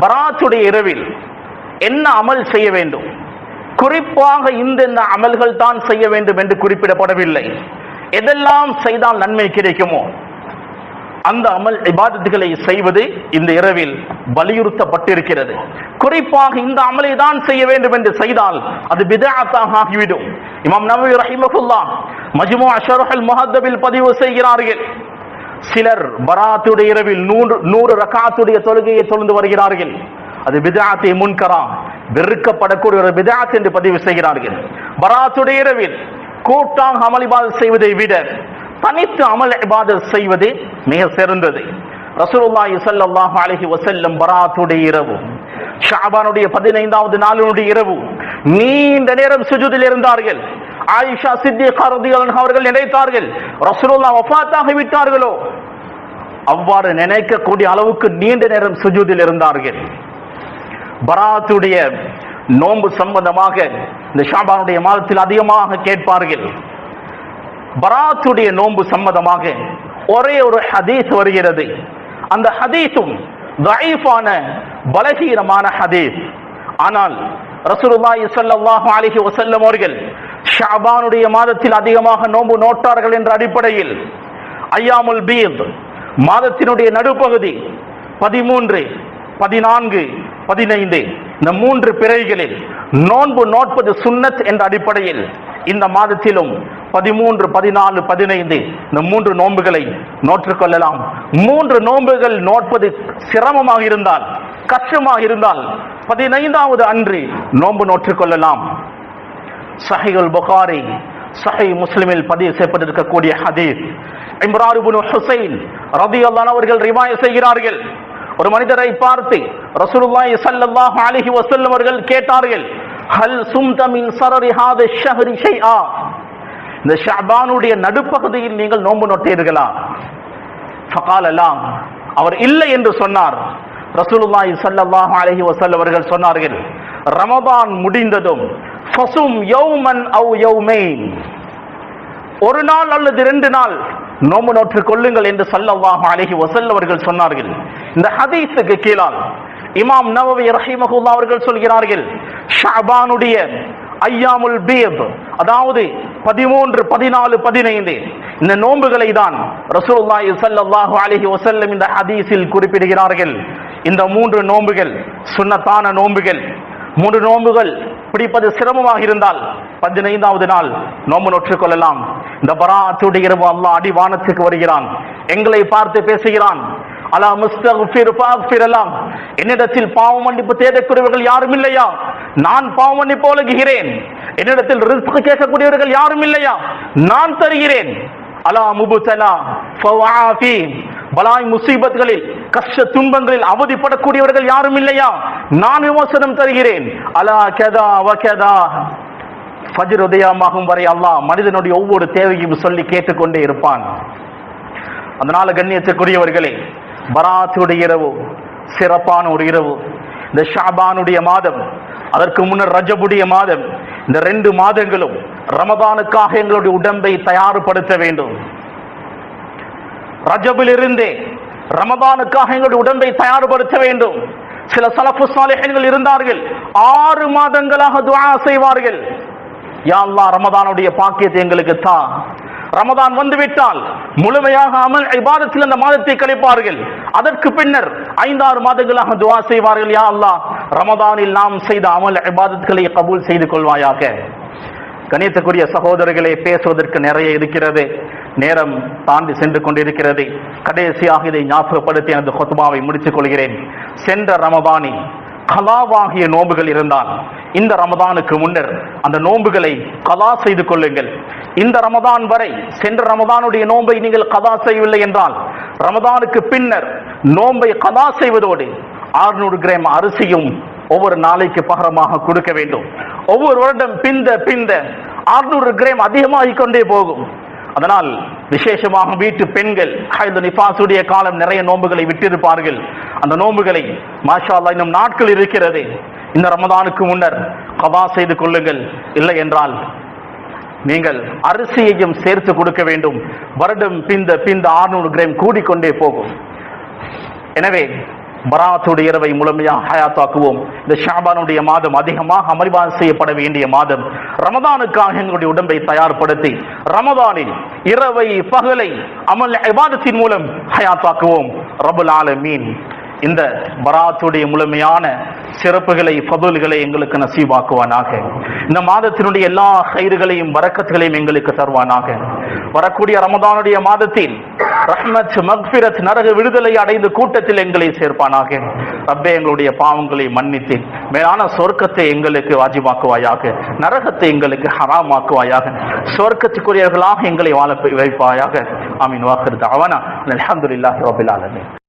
பராத்துடைய இரவில் என்ன அமல் செய்ய வேண்டும், குறிப்பாக இந்த அமல்கள் தான் செய்ய வேண்டும் என்று குறிப்பிடப்படவில்லை. எதெல்லாம் செய்தால் நன்மை கிடைக்குமோ அந்த அமல் இபாதத்துகளை செய்வது இந்த இரவில் வலியுறுத்தப்பட்டிருக்கிறது. குறிப்பாக இந்த அமலை தான் செய்ய வேண்டும் என்று செய்தால் அது பித்அத்தாக ஆகிவிடும். இமாம் நவவி ரஹிமஹுல்லாஹ் மஜ்மூஅ ஷர்ஹுல் முஹத்தபில் பதிவு செய்கிறார்கள், சிலர் பராத்துடைய இரவில் 100 ரகாத்துடைய தொழுகையை தொழுந்து வருகிறார்கள். அது பித்அத் முன்கரா, வெறுக்கப்படக்கூடிய ஒரு பித்அத் என்று பதிவு செய்கிறார்கள். பராத்துடைய இரவில் கூட்டாக அமல் இபாதத் செய்வதை விட தனித்து அமல் இபாதத் செய்வது மிக சிறந்தது. ரசூலுல்லாஹி ஸல்லல்லாஹு அலைஹி வஸல்லம் பராத்துடைய இரவு, ஷஅபானுடைய 15வது நாளுடைய இரவு நீண்ட நேரம் சுஜூதில் இருந்தார்கள். ஆயிஷா சித்திகா ரலியல்லாஹு அன்ஹா அவர்கள் நினைத்தார்கள் ரசூலுல்லாஹ் வஃபாத்தாகி விட்டார்களோ, அவ்வாறு நினைக்கக்கூடிய அளவுக்கு நீண்ட நேரம் சுஜூதில் இருந்தார்கள். பராத்துடைய நோன்பு சம்பந்தமாக இந்த ஷாபானுடைய மாதத்தில் அதிகமாக கேட்பார்கள். பராத்துடைய நோன்பு சம்பந்தமாக ஒரே ஒரு ஹதீஸ் வருகிறது. அந்த ஹதீஸும் தஈஃபான பலகீனமான ஹதீஸ். ஆனால் ரசூலுல்லாஹி ஸல்லல்லாஹு அலைஹி வஸல்லம் அவர்கள் ஷாபானுடைய மாதத்தில் அதிகமாக நோன்பு நோட்டார்கள் என்ற அடிப்படையில் அய்யாமுல் பீத் மாதத்தினுடைய நடுப்பகுதி 13, 14, 15 இந்த 3 பிறைகளில் நோன்பு நோட்பது சுன்னத் என்ற அடிப்படையில் இந்த மாதத்திலும் 13, 14, 15 இந்த 3 நோன்புகளை நோற்றுக்கொள்ளலாம். 3 நோன்புகள் நோட்பது சிரமமாக இருந்தால், கஷ்டமாக இருந்தால் 15வது அன்று நோன்பு நோற்றுக்கொள்ளலாம். சஹீஹுல் புகாரி, சஹீஹ் முஸ்லிமில் பதிவு செய்யப்பட்டிருக்கக்கூடிய ஹதீஸ், இம்ரான் இப்னு ஹுசைன் ரலியல்லாஹு அன்ஹு அவர்கள் ரிவாயத் செய்கிறார்கள். ஒரு மனிதரை பார்த்து ரசூலுல்லாஹி ஸல்லல்லாஹு அலைஹி வஸல்லம் அவர்கள் கேட்டார்கள், ஹல் சும்த மின் ஸரரி ஹாதா ஷஹ்ரி ஷைஆ, இந்த ஷஅபானுடைய நடுப்பகுதியில் நீங்கள் நோன்பு நோட்டீர்களா? ஃபகால லா, அவர் இல்லை என்று சொன்னார். ரசூலுல்லாஹி ஸல்லல்லாஹு அலைஹி வஸல்லம் அவர்கள் சொன்னார்கள், ரமதான் முடிந்ததும் ஃபஸும் யௌமன் அவ் யௌமைன், ஒரு நாள் அல்லது 2 நாள் நோன்பு நோற்றுக் கொள்ளுங்கள் என்று ஸல்லல்லாஹு அலைஹி வஸல்லம் அவர்கள் சொன்னார்கள். இந்த ஹதீஸுக்கு கீழால் இமாம் நவவி ரஹிமஹுல்லாஹ் அவர்கள் சொல்கிறார்கள், ஷஅபானுடைய அய்யாமுல் பீத் அதாவது 13, 14, 15 இந்த நோன்புகளை தான் ரசூலுல்லாஹி ஸல்லல்லாஹு அலைஹி வஸல்லம் இந்த ஹதீஸில் குறிப்பிடுகிறார்கள். இந்த 3 நோன்புகள் சுன்னத்தான நோன்புகள். 3 நோன்புகள் பிடிப்பது சிரமமாக இருந்தால் 15வது நாள் நோன்பு நோற்றுக் கொள்ளலாம். இந்த பராத்துடைய இரவு அல்லாஹ் அடிவானத்துக்கு வருகிறான், எங்களை பார்த்து பேசுகிறான், அலா முஸ்தக்ஃபிர் ஃபக்ஃபிரலாம், என்னிடத்தில் பாவ மன்னிப்பு தேடக்கூடியவர்கள் யாரும் இல்லையா? நான் பாவ மன்னிப்பு வழங்குகிறேன். என்னிடத்தில் ரிஸ்க் கேட்கக்கூடியவர்கள் யாரும் இல்லையா? நான் தருகிறேன். அலா முபுதலா ஃபவாஃபி, பலாய் முசீபத்களில் கஷ்ட துன்பங்களில் அவதிப்படக்கூடியவர்கள் யாரும் இல்லையா? நான் விமோசனம் தருகிறேன். அலா கதா வகதா, ஃபஜ்ர் உதயமாகும் வரை அல்லாஹ் மனிதனுடைய ஒவ்வொரு தேவையும் சொல்லி கேட்டுக்கொண்டே இருப்பான். அதனால கண்ணியத்துக்குரியவர்களே, பராத்துடைய இரவு சிறப்பான ஒரு இரவு. இந்த ஷஅபானுடைய மாதம், அதற்கு முன்னர் ரஜபுடைய மாதம், இந்த 2 மாதங்களும் ரமதானுக்காக எங்களுடைய உடம்பை தயார்படுத்த வேண்டும். ரஜபிலிருந்தே ரமதானுக்காக எங்களுடைய உடம்பை தயார்படுத்த வேண்டும். சில ஸலஃபு ஸாலிஹீன்கள் இருந்தார்கள், 6 மாதங்களாக துஆ செய்வார்கள், யா அல்லாஹ் ரமதானுடைய பாக்கியத்தை எங்களுக்கு தா. ரமதான் வந்துவிட்டால் முழுமையாக அமல் இபாதத்தில் அந்த மாதத்தை கழிப்பார்கள். அதற்கு பின்னர் 5-6 மாதங்களாக துஆ செய்வார்கள், யா அல்லாஹ் ரமதானில் நாம் செய்த அமல் இபாதத்களை கபூல் செய்து கொள்வாயாக. கணியத்துக்குரிய சகோதரர்களே, பேசுவதற்கு நிறைய இருக்கிறது, நேரம் தாண்டி சென்று கொண்டிருக்கிறது. கடைசியாக இதை ஞாபகப்படுத்தி எனது ஹுத்பாவை முடித்துக் கொள்கிறேன். சென்ற ரமதானில் கலாவாகிய நோன்புகள் இருந்தால் இந்த ரமதானுக்கு முன்னர் அந்த நோன்புகளை கலா செய்து கொள்ளுங்கள். இந்த ரமதான் வரை சென்ற ரமதானுடைய நோன்பை நீங்கள் கலா செய்யவில்லை என்றால் ரமதானுக்கு பின்னர் நோன்பை கலா செய்வதோடு 600 கிராம் அரிசியும் ஒவ்வொரு நாளைக்கு பகரமாக கொடுக்க வேண்டும். ஒவ்வொரு வருடம் பிந்த 600 கிராம் அதிகமாகிக் கொண்டே போகும். அதனால் விசேஷமாக வீட்டு பெண்கள் ஹைது நிஃபாசுடைய காலம் நிறைய நோன்புகளை விட்டிருப்பார்கள். அந்த நோன்புகளை மாஷா அல்லாஹ் இன்னும் நாட்கள் இருக்கிறது, இந்த ரமதானுக்கு முன்னர் கதா செய்து கொள்ளுங்கள். இல்லை என்றால் நீங்கள் அரிசியையும் சேர்த்து கொடுக்க வேண்டும். வருடம் பிந்த 600 கிராம் கூடிக்கொண்டே போகும். எனவே பராத்துடைய இரவை முழுமையாக ஹயாத்தாக்குவோம். இந்த ஷாபானுடைய மாதம் அதிகமாக அமல்பான் செய்யப்பட வேண்டிய மாதம். ரமதானுக்காக எங்களுடைய உடம்பை தயார்படுத்தி ரமதானில் இரவை பகலை அமல் இபாதத்தின் மூலம் ஹயாத்தாக்குவோம். ரப்புல் ஆலமீன் இந்த பராத்துடைய முழுமையான சிறப்புகளை ஃபதுல்களை எங்களுக்கு நசீபாக்குவானாக. இந்த மாதத்தினுடைய எல்லா கைர்களையும் பரக்கத்துகளையும் எங்களுக்கு தருவானாக. வரக்கூடிய ரமதானுடைய மாதத்தில் ரஹ்மத் மக்ஃபிரத் நரக விடுதலை அடைந்த கூட்டத்தில் எங்களை சேர்ப்பானாக. ரப்பே எங்களுடைய பாவங்களை மன்னித்து மேலான சொர்க்கத்தை எங்களுக்கு வாஜிபாக்குவாயாக, நரகத்தை எங்களுக்கு ஹராமாக்குவாயாக, சொர்க்கத்துக்குரியவர்களாக எங்களை வாழ வைப்பாயாக. ஆமீன். வாஹிர் தஅவானா அல்ஹம்துலில்லாஹி ரப்பில் ஆலமீன்.